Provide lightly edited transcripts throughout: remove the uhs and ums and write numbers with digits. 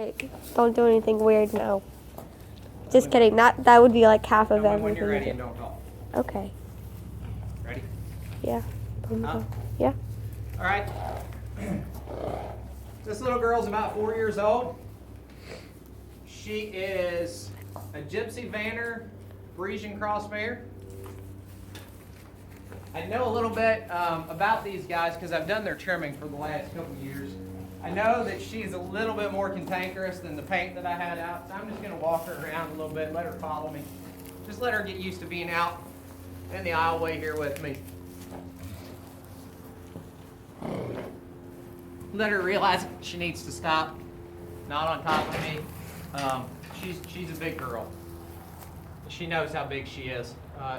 Right. Don't do anything weird now. Just kidding. That would be like half of everything. When you're ready you and do. don't talk. Okay. Ready? Yeah. Huh? Yeah. All right. This little girl's about 4 years old. She is a Gypsy Vanner Parisian Cross mare. I know a little bit about these guys because I've done their trimming for the last couple of years. I know that she's a little bit more cantankerous than the paint that I had out, so I'm just going to walk her around a little bit, let her follow me. Just let her get used to being out in the aisleway here with me. Let her realize she needs to stop, not on top of me. She's a big girl. She knows how big she is.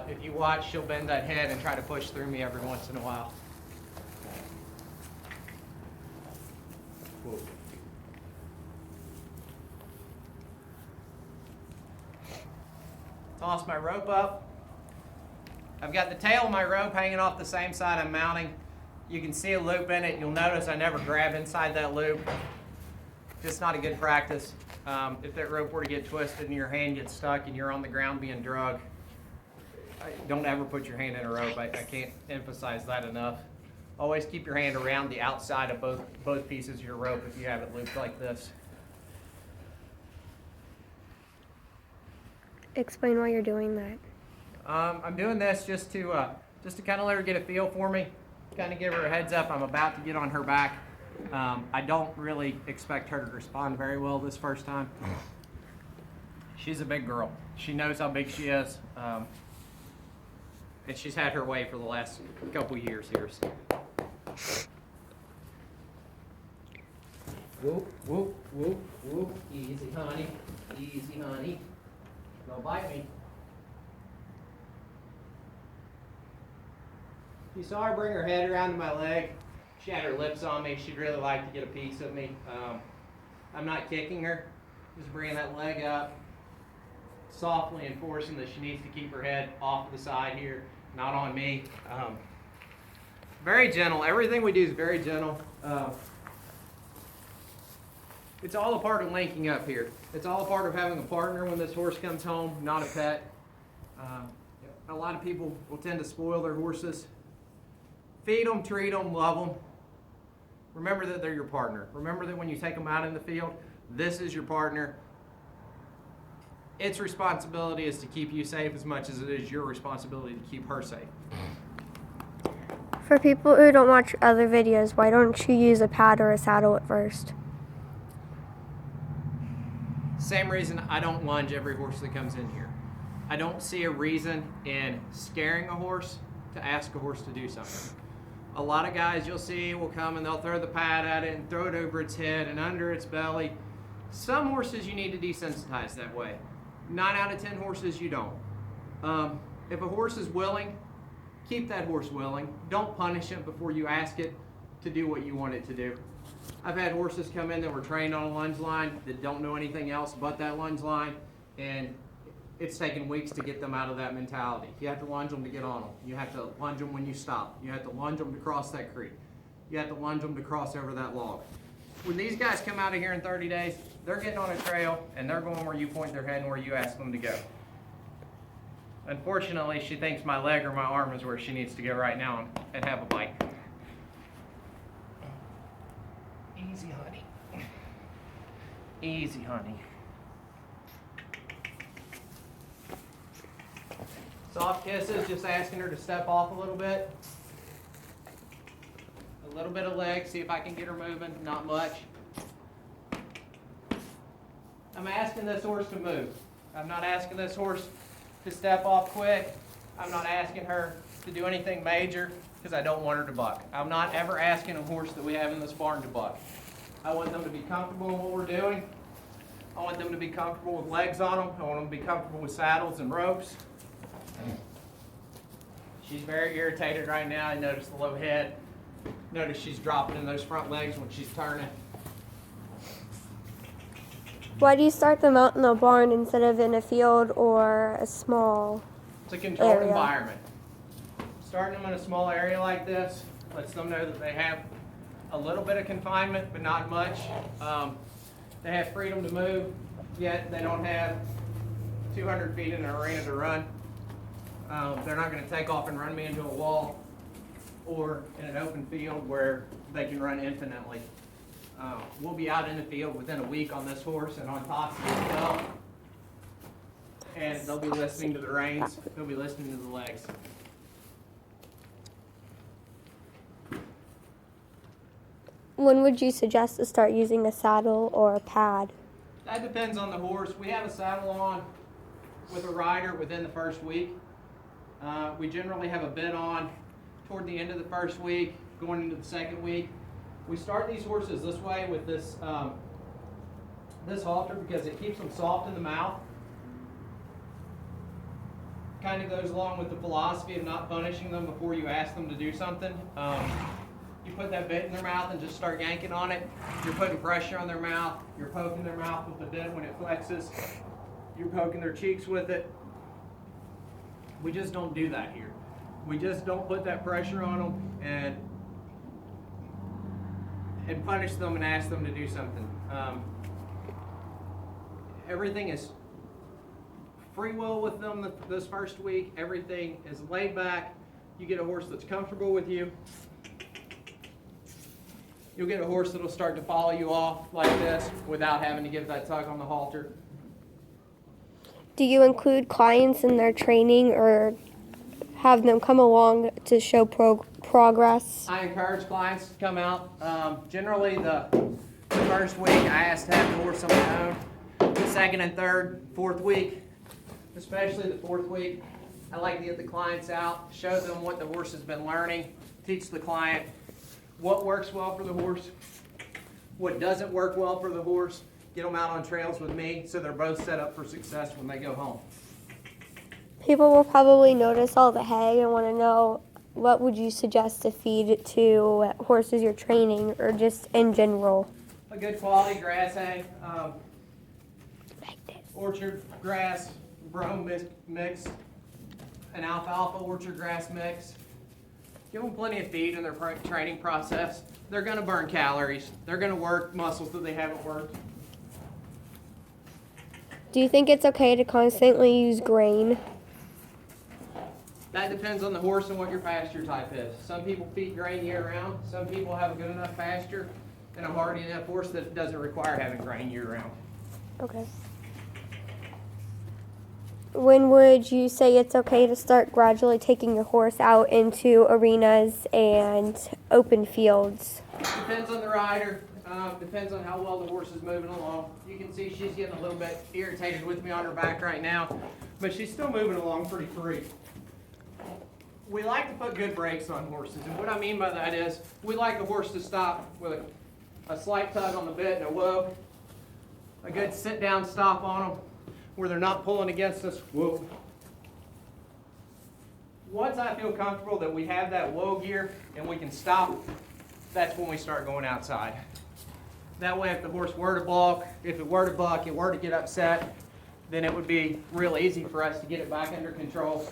If you watch, she'll bend that head and try to push through me every once in a while. Whoa. Toss my rope up. I've got the tail of my rope hanging off the same side I'm mounting. You can see a loop in it. You'll notice I never grab inside that loop. Just not a good practice. If that rope were to get twisted and your hand gets stuck and you're on the ground being drugged, don't ever put your hand in a rope. I can't emphasize that enough. Always keep your hand around the outside of both pieces of your rope if you have it looped like this. Explain why you're doing that. I'm doing this just to kind of let her get a feel for me, kind of give her a heads up. I'm about to get on her back. I don't really expect her to respond very well this first time. She's a big girl. She knows how big she is. And she's had her way for the last couple years here. So. Whoop, whoop, whoop, whoop. Easy, honey. Easy, honey. Don't bite me. You saw her bring her head around to my leg. She had her lips on me. She'd really like to get a piece of me. I'm not kicking her. Just bringing that leg up. Softly enforcing that she needs to keep her head off the side here, not on me. Very gentle. Everything we do is very gentle. It's all a part of linking up here. It's all a part of having a partner when this horse comes home, not a pet. A lot of people will tend to spoil their horses. Feed them, treat them, love them. Remember that they're your partner. Remember that when you take them out in the field, this is your partner. Its responsibility is to keep you safe as much as it is your responsibility to keep her safe. For people who don't watch other videos, why don't you use a pad or a saddle at first? Same reason I don't lunge every horse that comes in here. I don't see a reason in scaring a horse to ask a horse to do something. A lot of guys you'll see will come and they'll throw the pad at it and throw it over its head and under its belly. Some horses you need to desensitize that way. 9 out of 10 horses you don't. If a horse is willing, keep that horse willing. Don't punish it before you ask it to do what you want it to do. I've had horses come in that were trained on a lunge line that don't know anything else but that lunge line, and it's taken weeks to get them out of that mentality. You have to lunge them to get on them. You have to lunge them when you stop. You have to lunge them to cross that creek. You have to lunge them to cross over that log. When these guys come out of here in 30 days, they're getting on a trail and they're going where you point their head and where you ask them to go. Unfortunately, she thinks my leg or my arm is where she needs to go right now and have a bite. Easy, honey. Easy, honey. Soft kisses, just asking her to step off a little bit. A little bit of leg, see if I can get her moving, not much. I'm asking this horse to move. I'm not asking this horse to step off quick. I'm not asking her to do anything major because I don't want her to buck. I'm not ever asking a horse that we have in this barn to buck. I want them to be comfortable in what we're doing. I want them to be comfortable with legs on them. I want them to be comfortable with saddles and ropes. She's very irritated right now. I notice the low head. Notice she's dropping in those front legs when she's turning. Why do you start them out in the barn instead of in a field or a small It's a controlled area? environment. Starting them in a small area like this lets them know that they have a little bit of confinement, but not much. They have freedom to move, yet they don't have 200 feet in an arena to run. They're not going to take off and run me into a wall or in an open field where they can run infinitely. We'll be out in the field within a week on this horse and on top of as well. And they'll be listening to the reins. They'll be listening to the legs. When would you suggest to start using a saddle or a pad? That depends on the horse. We have a saddle on with a rider within the first week. We generally have a bit on toward the end of the first week, going into the second week. We start these horses this way with this this halter because it keeps them soft in the mouth. Kind of goes along with the philosophy of not punishing them before you ask them to do something. You put that bit in their mouth and just start yanking on it. You're putting pressure on their mouth. You're poking their mouth with the bit when it flexes. You're poking their cheeks with it. We just don't do that here. We just don't put that pressure on them and punish them and ask them to do something. Everything is free will with them this first week. Everything is laid back. You get a horse that's comfortable with you. You'll get a horse that'll start to follow you off like this without having to give that tug on the halter. Do you include clients in their training or have them come along to show progress? I encourage clients to come out. Generally, the first week I ask to have the horse on my own. The second and third, fourth week, especially the fourth week, I like to get the clients out, show them what the horse has been learning, teach the client what works well for the horse, what doesn't work well for the horse, get them out on trails with me so they're both set up for success when they go home. People will probably notice all the hay and want to know what would you suggest to feed to horses you're training or just in general? A good quality grass hay, orchard grass, brome mix, an alfalfa orchard grass mix. Give them plenty of feed in their training process. They're going to burn calories. They're going to work muscles that they haven't worked. Do you think it's okay to constantly use grain? That depends on the horse and what your pasture type is. Some people feed grain year-round. Some people have a good enough pasture and a hardy enough horse that doesn't require having grain year-round. Okay. When would you say it's okay to start gradually taking your horse out into arenas and open fields? Depends on the rider. Depends on how well the horse is moving along. You can see she's getting a little bit irritated with me on her back right now, but she's still moving along pretty free. We like to put good brakes on horses, and what I mean by that is we like a horse to stop with a slight tug on the bit and a whoa, a good sit-down stop on them where they're not pulling against us. Whoa. Once I feel comfortable that we have that whoa gear and we can stop, that's when we start going outside. That way, if the horse were to balk, if it were to buck, it were to get upset, then it would be real easy for us to get it back under control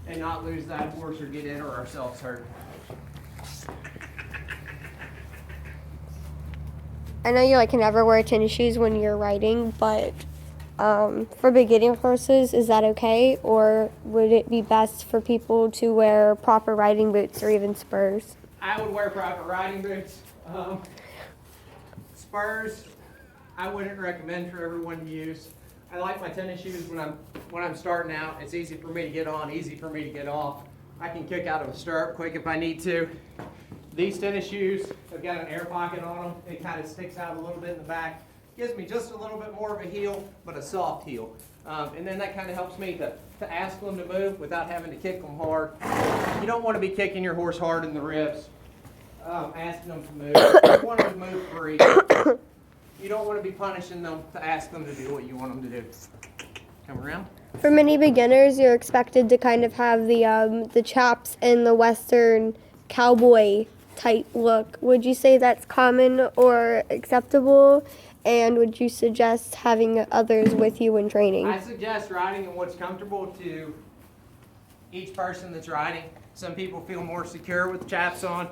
and not lose that horse or get it or ourselves hurt. I know you can never wear tennis shoes when you're riding, but for beginning horses, is that okay? Or would it be best for people to wear proper riding boots or even spurs? I would wear proper riding boots. Spurs, I wouldn't recommend for everyone to use. I like my tennis shoes when I'm starting out. It's easy for me to get on, easy for me to get off. I can kick out of a stirrup quick if I need to. These tennis shoes have got an air pocket on them. It kind of sticks out a little bit in the back. Gives me just a little bit more of a heel, but a soft heel. And then that kind of helps me to ask them to move without having to kick them hard. You don't want to be kicking your horse hard in the ribs, asking them to move. You want them to move free. You don't want to be punishing them to ask them to do what you want them to do. Come around. For many beginners, you're expected to kind of have the chaps and the Western cowboy type look. Would you say that's common or acceptable? And would you suggest having others with you when training? I suggest riding in what's comfortable to each person that's riding. Some people feel more secure with chaps on.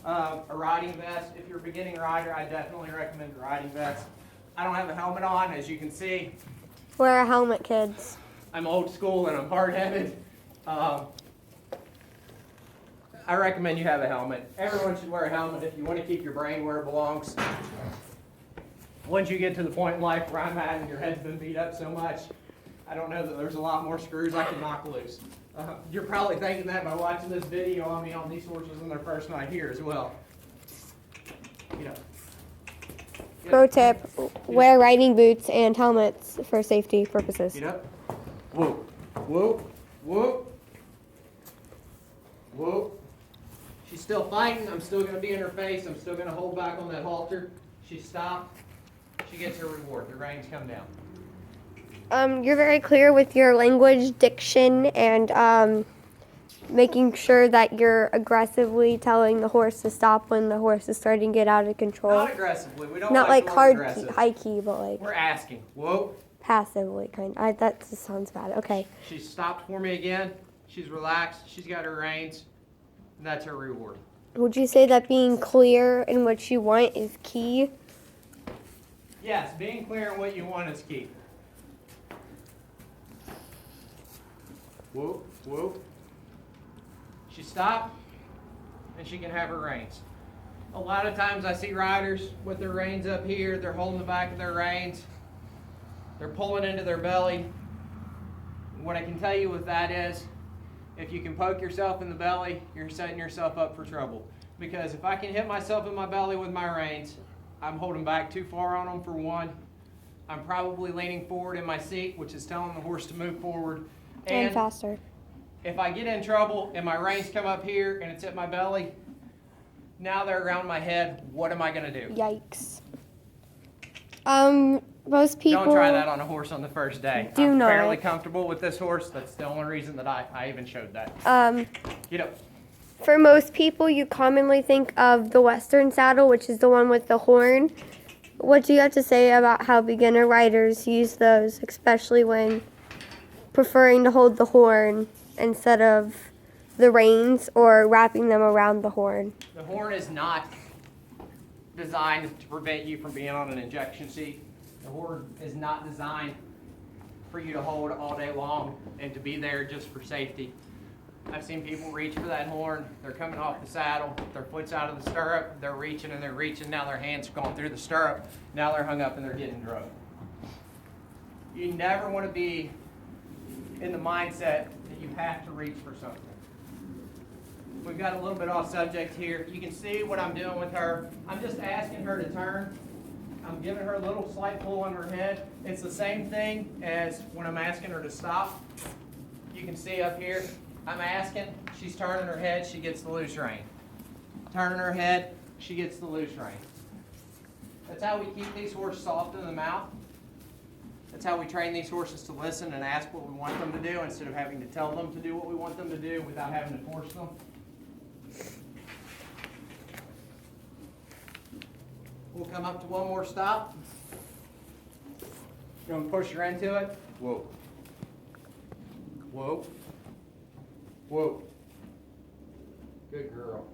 A riding vest. If you're a beginning rider, I definitely recommend a riding vest. I don't have a helmet on, as you can see. Wear a helmet, kids. I'm old school and I'm hard-headed. I recommend you have a helmet. Everyone should wear a helmet if you want to keep your brain where it belongs. Once you get to the point in life where I'm at and your head's been beat up so much, I don't know that there's a lot more screws I can knock loose. You're probably thinking that by watching this video on me on these horses on their first night here as well. You know. Pro tip, wear riding boots and helmets for safety purposes. Get up. Whoa. Whoa. Whoa. Whoa. She's still fighting. I'm still going to be in her face. I'm still going to hold back on that halter. She stopped. She gets her reward. The reins come down. You're very clear with your language, diction, and making sure that you're aggressively telling the horse to stop when the horse is starting to get out of control. Not aggressively. We don't Not like like the word hard aggressive. key, high key, but like We're asking. Whoa. passively kind. That just sounds bad. Okay. She stopped for me again. She's relaxed. She's got her reins. And that's her reward. Would you say that being clear in what you want is key? Yes, being clear on what you want is key. Whoa, whoa. She stopped, and she can have her reins. A lot of times I see riders with their reins up here. They're holding the back of their reins. They're pulling into their belly. What I can tell you with that is, if you can poke yourself in the belly, you're setting yourself up for trouble. Because if I can hit myself in my belly with my reins, I'm holding back too far on them for one. I'm probably leaning forward in my seat, which is telling the horse to move forward. And faster. If I get in trouble and my reins come up here and it's at my belly, now they're around my head, what am I going to do? Yikes. Most people Don't try that on a horse on the first day. Do I'm not. fairly comfortable with this horse. That's the only reason that I even showed that. Get up. For most people, you commonly think of the Western saddle, which is the one with the horn. What do you have to say about how beginner riders use those, especially when preferring to hold the horn instead of the reins or wrapping them around the horn? The horn is not designed to prevent you from being on an injection seat. The horn is not designed for you to hold all day long and to be there just for safety. I've seen people reach for that horn. They're coming off the saddle. Their foot's out of the stirrup. They're reaching and they're reaching. Now their hands are going through the stirrup. Now they're hung up and they're getting drugged. You never want to be in the mindset that you have to reach for something. We've got a little bit off subject here. You can see what I'm doing with her. I'm just asking her to turn. I'm giving her a little slight pull on her head. It's the same thing as when I'm asking her to stop. You can see up here, I'm asking, she's turning her head, she gets the loose rein. Turning her head, she gets the loose rein. That's how we keep these horses soft in the mouth. That's how we train these horses to listen and ask what we want them to do instead of having to tell them to do what we want them to do without having to force them. We'll come up to one more stop. You're going to push her into it. Whoa. Whoa. Whoa. Good girl.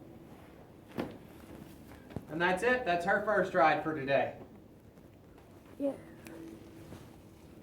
And that's it. That's her first ride for today. Yeah.